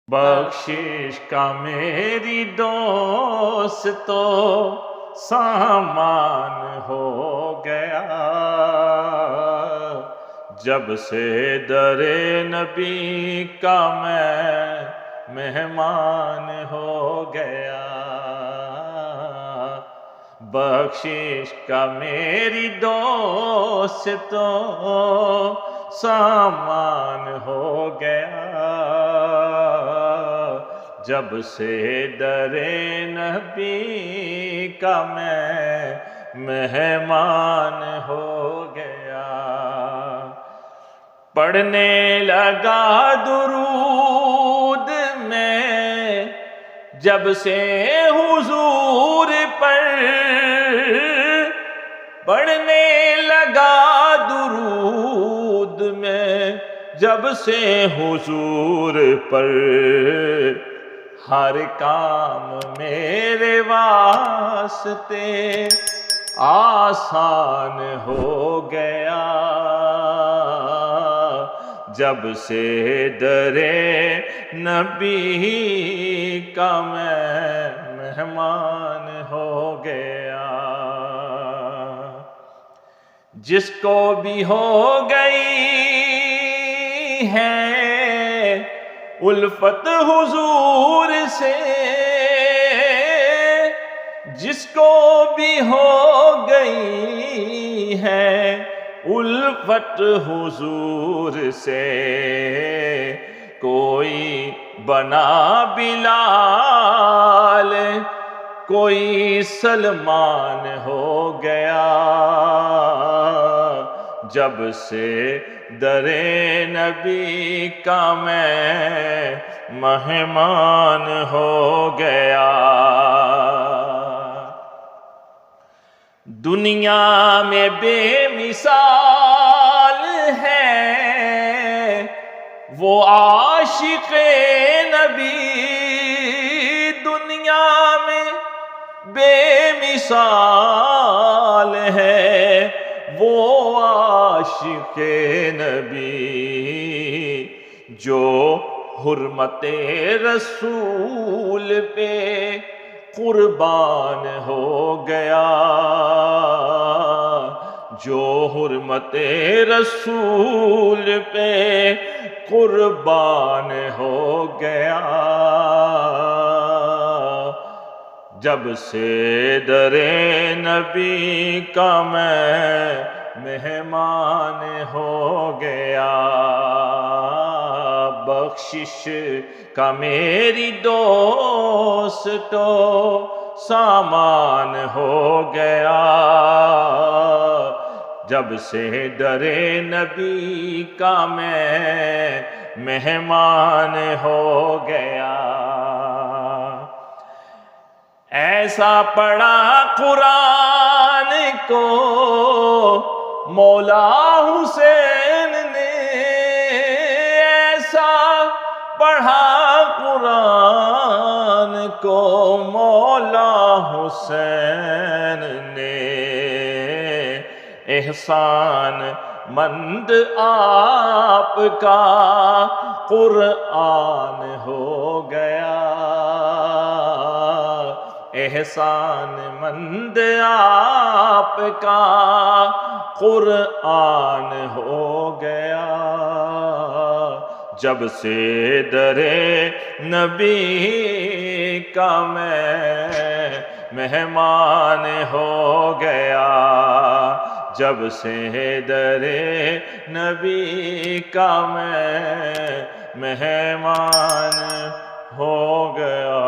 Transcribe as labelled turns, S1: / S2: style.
S1: بخشش کا میری دوست تو سامان ہو گیا، جب سے در نبی کا میں مہمان ہو گیا۔ بخشش کا میری دوست تو سامان ہو گیا، جب سے در نبی کا میں مہمان ہو گیا۔ پڑھنے لگا درود میں جب سے حضور پر، پڑھنے لگا درود میں جب سے حضور پر، ہر کام میرے واسطے آسان ہو گیا، جب سے در نبی کا میں مہمان ہو گیا۔ جس کو بھی ہو گئی ہے الفت حضور سے، جس کو بھی ہو گئی ہے الفت حضور سے، کوئی بنا بلال کوئی سلمان ہو گیا، جب سے در نبی کا میں مہمان ہو گیا۔ دنیا میں بے مثال ہے وہ عاشق نبی، دنیا میں بے مثال ہے وہ عاشق نبی، جو حرمت رسول پہ قربان ہو گیا، جو حرمت رسول پہ قربان ہو گیا، جب سے در نبی کا میں مہمان ہو گیا۔ بخشش کا میری دوست تو سامان ہو گیا، جب سے در نبی کا میں مہمان ہو گیا۔ ایسا پڑھا قرآن کو مولا حسین نے، ایسا پڑھا قرآن کو مولا حسین نے، احسان مند آپ کا قرآن ہو گیا، احسان مند آپ کا قرآن ہو گیا، جب سے در نبی کا میں مہمان ہو گیا، جب سے در نبی کا میں مہمان ہو گیا۔